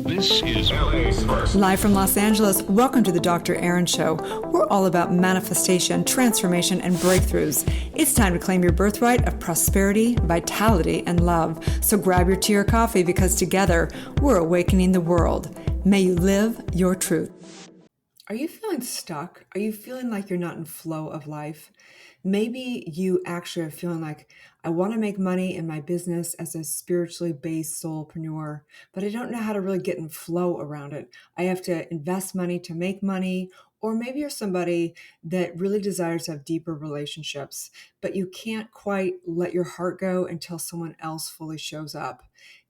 This is LA's first. Live from Los Angeles, welcome to the Dr. Erin Show. We're all about manifestation, transformation, and breakthroughs. It's time to claim your birthright of prosperity, vitality, and love. So grab your tea or coffee because together we're awakening the world. May you live your truth. Are you feeling stuck? Are you feeling like you're not in flow of life? Maybe you actually are feeling like, I want to make money in my business as a spiritually based soulpreneur, but I don't know how to really get in flow around it. I have to invest money to make money. Or maybe you're somebody that really desires to have deeper relationships, but you can't quite let your heart go until someone else fully shows up,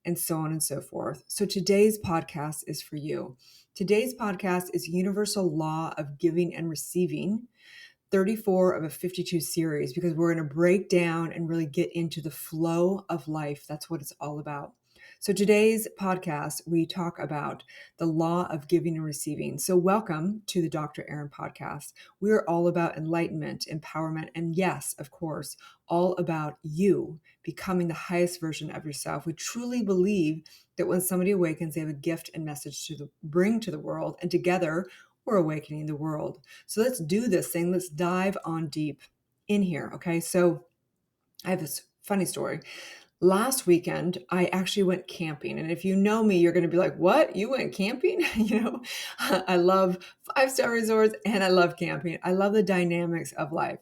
and so on and so forth. So today's podcast is for you. Today's podcast is Universal Law of Giving and Receiving, 34 of a 52 series, because we're going to break down and really get into the flow of life. That's what it's all about. So today's podcast, we talk about the law of giving and receiving. So welcome to the Dr. Erin podcast. We're all about enlightenment, empowerment, and yes, of course, all about you becoming the highest version of yourself. We truly believe that when somebody awakens, they have a gift and message to bring to the world, and together we're awakening the world. So let's do this thing. Let's dive on deep in here. Okay. So I have this funny story. Last weekend, I actually went camping. And if you know me, you're going to be like, what? You went camping? I love 5-star resorts and I love camping. I love the dynamics of life.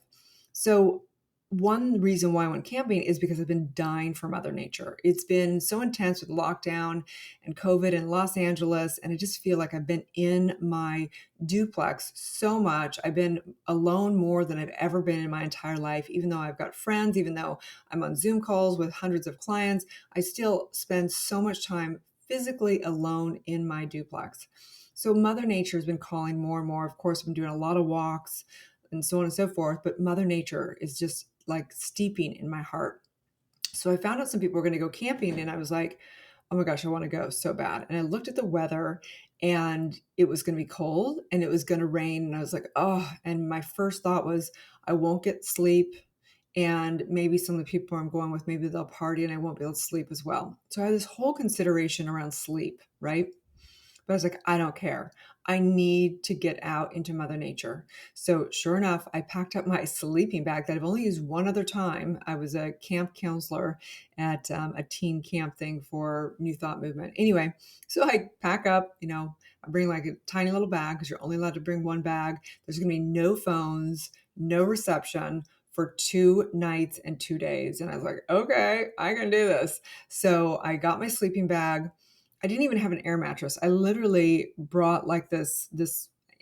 So one reason why I went camping is because I've been dying for Mother Nature. It's been so intense with lockdown and COVID in Los Angeles. And I just feel like I've been in my duplex so much. I've been alone more than I've ever been in my entire life. Even though I've got friends, even though I'm on Zoom calls with hundreds of clients, I still spend so much time physically alone in my duplex. So Mother Nature has been calling more and more. Of course, I've been doing a lot of walks and so on and so forth, but Mother Nature is just like steeping in my heart. So I found out some people were going to go camping and I was like, oh my gosh, I want to go so bad. And I looked at the weather and it was going to be cold and it was going to rain. And I was like, oh, and my first thought was, I won't get sleep. And maybe some of the people I'm going with, maybe they'll party and I won't be able to sleep as well. So I had this whole consideration around sleep, right? But I was like, I don't care. I need to get out into Mother Nature. So sure enough, I packed up my sleeping bag that I've only used one other time. I was a camp counselor at a teen camp thing for New Thought Movement. Anyway, so I pack up, I bring like a tiny little bag because you're only allowed to bring one bag. There's going to be no phones, no reception for 2 nights and 2 days. And I was like, okay, I can do this. So I got my sleeping bag. I didn't even have an air mattress. I literally brought like this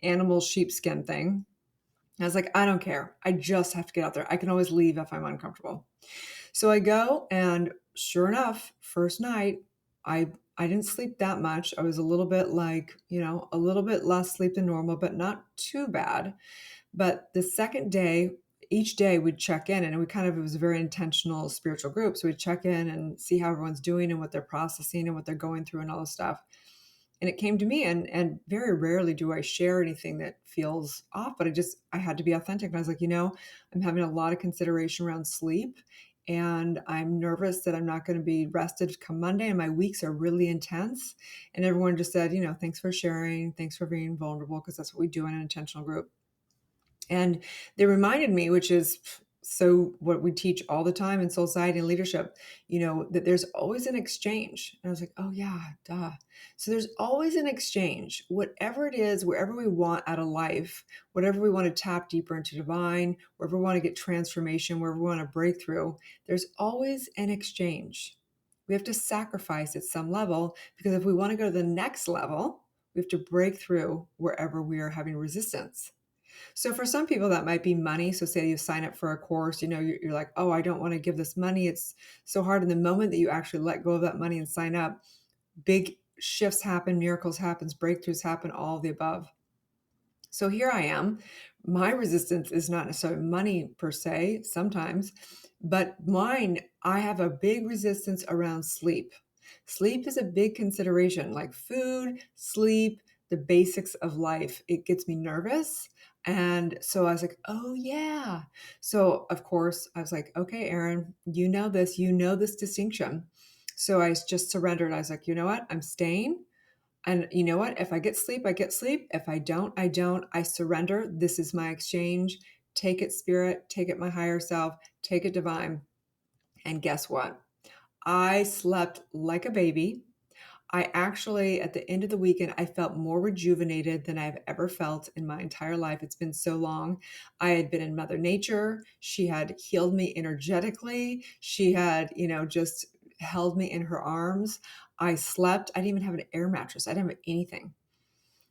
animal sheepskin thing. I was like, I don't care. I just have to get out there. I can always leave if I'm uncomfortable. So I go and sure enough, first night, I didn't sleep that much. I was a little bit like, a little bit less sleep than normal, but not too bad. But the second day, each day we'd check in and it was a very intentional spiritual group. So we'd check in and see how everyone's doing and what they're processing and what they're going through and all this stuff. And it came to me and very rarely do I share anything that feels off, but I had to be authentic. And I was like, I'm having a lot of consideration around sleep and I'm nervous that I'm not going to be rested come Monday and my weeks are really intense. And everyone just said, thanks for sharing. Thanks for being vulnerable because that's what we do in an intentional group. And they reminded me, which is so what we teach all the time in Soulciété and leadership, that there's always an exchange. And I was like, oh yeah, duh. So there's always an exchange, whatever it is, wherever we want out of life, whatever we want to tap deeper into divine, wherever we want to get transformation, wherever we want to break through, there's always an exchange. We have to sacrifice at some level because if we want to go to the next level, we have to break through wherever we are having resistance. So for some people that might be money. So say you sign up for a course, you're like, oh, I don't want to give this money. It's so hard. And the moment that you actually let go of that money and sign up, big shifts happen, miracles happen, breakthroughs happen, all of the above. So here I am. My resistance is not necessarily money per se, sometimes, but mine, I have a big resistance around sleep. Sleep is a big consideration, like food, sleep, the basics of life. It gets me nervous. And so I was like, oh yeah. So of course I was like, okay, Erin, you know this distinction. So I just surrendered. I was like, you know what? I'm staying. And you know what? If I get sleep, I get sleep. If I don't, I don't. I surrender. This is my exchange. Take it, spirit. Take it, my higher self. Take it, divine. And guess what? I slept like a baby. I actually, at the end of the weekend, I felt more rejuvenated than I've ever felt in my entire life. It's been so long. I had been in Mother Nature. She had healed me energetically. She had, just held me in her arms. I slept. I didn't even have an air mattress. I didn't have anything.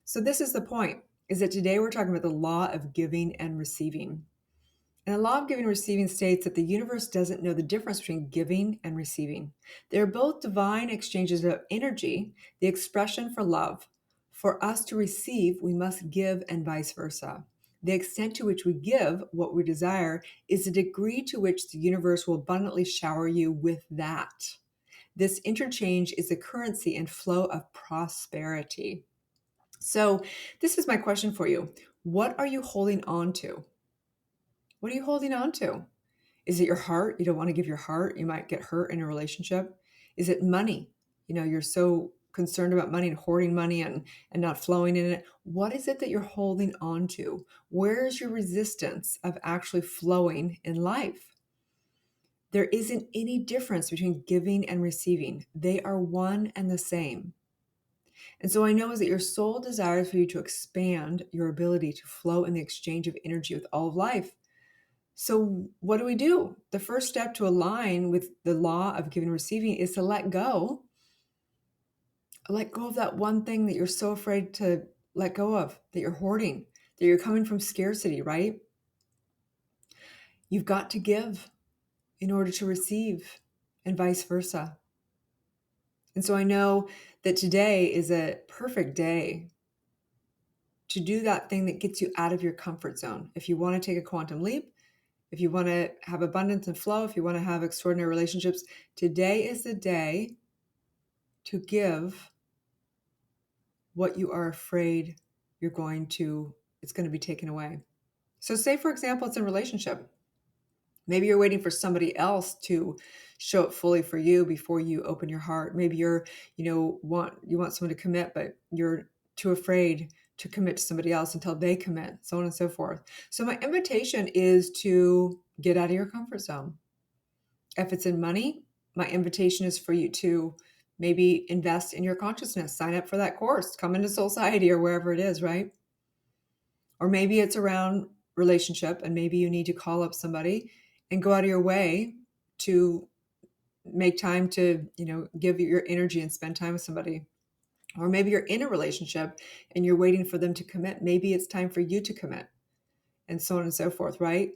So this is the point, is that today we're talking about the law of giving and receiving. And the law of giving and receiving states that the universe doesn't know the difference between giving and receiving. They're both divine exchanges of energy, the expression for love. For us to receive, we must give, and vice versa. The extent to which we give what we desire is the degree to which the universe will abundantly shower you with that. This interchange is the currency and flow of prosperity. So, this is my question for you. What are you holding on to? What are you holding on to? Is it your heart? You don't want to give your heart. You might get hurt in a relationship. Is it money? You're so concerned about money and hoarding money and not flowing in it. What is it that you're holding on to? Where is your resistance of actually flowing in life? There isn't any difference between giving and receiving. They are one and the same. And so I know is that your soul desires for you to expand your ability to flow in the exchange of energy with all of life. So what do? The first step to align with the law of giving and receiving is to let go. Let go of that one thing that you're so afraid to let go of, that you're hoarding, that you're coming from scarcity, right? You've got to give in order to receive, and vice versa. And so I know that today is a perfect day to do that thing that gets you out of your comfort zone. If you want to take a quantum leap, if you want to have abundance and flow, if you want to have extraordinary relationships, today is the day to give what you are afraid it's going to be taken away. So say, for example, it's a relationship. Maybe you're waiting for somebody else to show up fully for you before you open your heart. Maybe you want someone to commit, but you're too afraid to commit to somebody else until they commit, so on and so forth. So my invitation is to get out of your comfort zone. If it's in money, my invitation is for you to maybe invest in your consciousness, sign up for that course, come into Soulciété or wherever it is, right? Or maybe it's around relationship, and maybe you need to call up somebody and go out of your way to make time to, give your energy and spend time with somebody. Or maybe you're in a relationship and you're waiting for them to commit. Maybe it's time for you to commit, and so on and so forth, right?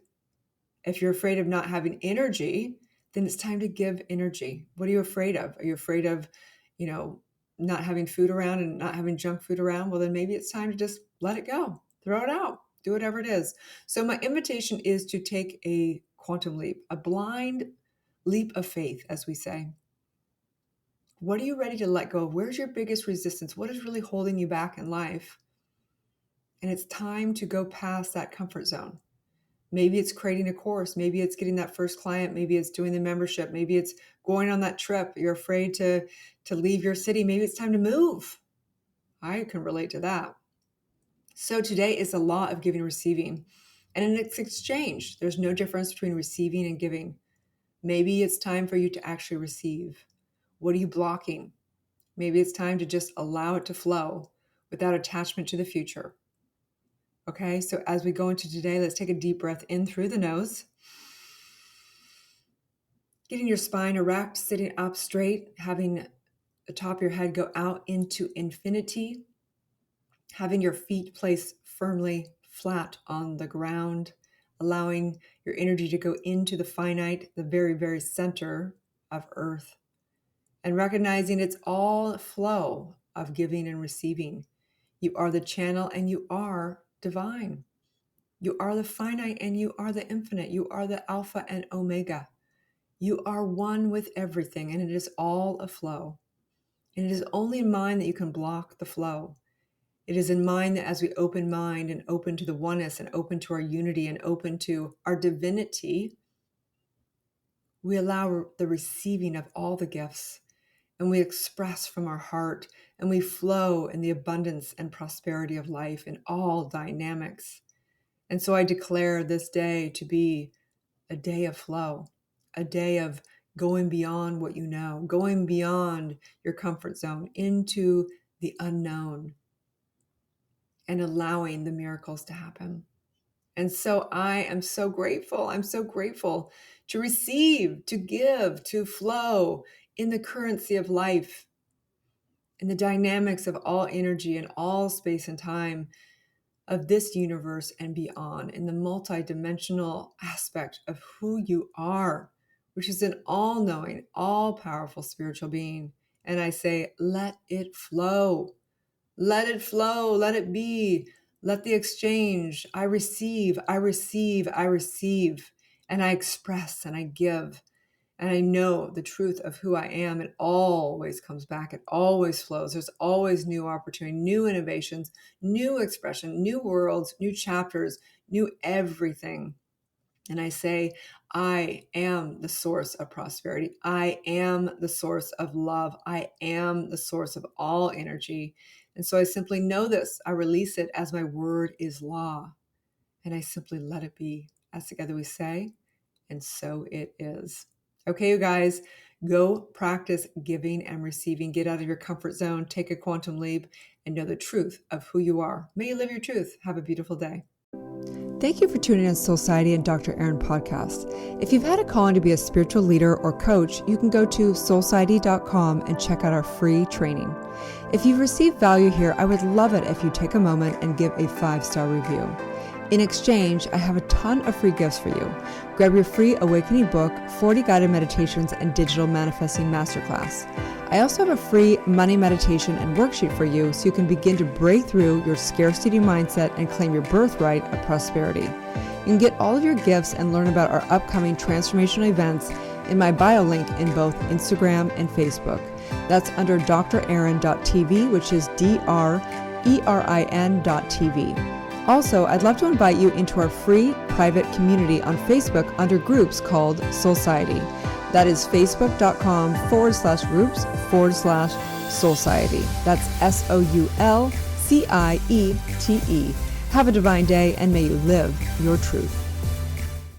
If you're afraid of not having energy, then it's time to give energy. What are you afraid of? Are you afraid of, not having food around and not having junk food around? Well, then maybe it's time to just let it go, throw it out, do whatever it is. So my invitation is to take a quantum leap, a blind leap of faith, as we say. What are you ready to let go of? Where's your biggest resistance? What is really holding you back in life? And it's time to go past that comfort zone. Maybe it's creating a course. Maybe it's getting that first client. Maybe it's doing the membership. Maybe it's going on that trip. You're afraid to leave your city. Maybe it's time to move. I can relate to that. So today is the law of giving and receiving. And in its exchange, there's no difference between receiving and giving. Maybe it's time for you to actually receive. What are you blocking? Maybe it's time to just allow it to flow without attachment to the future. Okay, so as we go into today, let's take a deep breath in through the nose. Getting your spine erect, sitting up straight, having the top of your head go out into infinity, having your feet placed firmly flat on the ground, allowing your energy to go into the finite, the very, very center of Earth, and recognizing it's all flow of giving and receiving. You are the channel and you are divine. You are the finite and you are the infinite. You are the Alpha and Omega. You are one with everything, and it is all a flow. And it is only in mind that you can block the flow. It is in mind that as we open mind and open to the oneness and open to our unity and open to our divinity, we allow the receiving of all the gifts. and we express from our heart, and we flow in the abundance and prosperity of life in all dynamics. And so I declare this day to be a day of flow, a day of going beyond what you know, going beyond your comfort zone into the unknown and allowing the miracles to happen. And so I am so grateful. I'm so grateful to receive, to give, to flow in the currency of life, in the dynamics of all energy and all space and time of this universe and beyond, in the multidimensional aspect of who you are, which is an all-knowing, all-powerful spiritual being. And I say, let it flow. Let it flow. Let it be. Let the exchange. I receive, I receive, I receive. And I express and I give. And I know the truth of who I am. It always comes back. It always flows. There's always new opportunity, new innovations, new expression, new worlds, new chapters, new everything. And I say, I am the source of prosperity. I am the source of love. I am the source of all energy. And so I simply know this. I release it as my word is law. And I simply let it be. As together we say, and so it is. Okay, you guys, go practice giving and receiving. Get out of your comfort zone, take a quantum leap, and know the truth of who you are. May you live your truth. Have a beautiful day. Thank you for tuning in to Soulciété and Dr. Erin podcast. If you've had a calling to be a spiritual leader or coach, you can go to soulciety.com and check out our free training. If you've received value here, I would love it if you take a moment and give a 5-star review. In exchange, I have a ton of free gifts for you. Grab your free awakening book, 40 guided meditations, and digital manifesting masterclass. I also have a free money meditation and worksheet for you so you can begin to break through your scarcity mindset and claim your birthright of prosperity. You can get all of your gifts and learn about our upcoming transformational events in my bio link in both Instagram and Facebook. That's under drerin.tv, which is DRERIN.tv. Also, I'd love to invite you into our free private community on Facebook under groups called Soulciété. That is facebook.com/groups/Soulciété. That's SOULCIETE. Have a divine day and may you live your truth.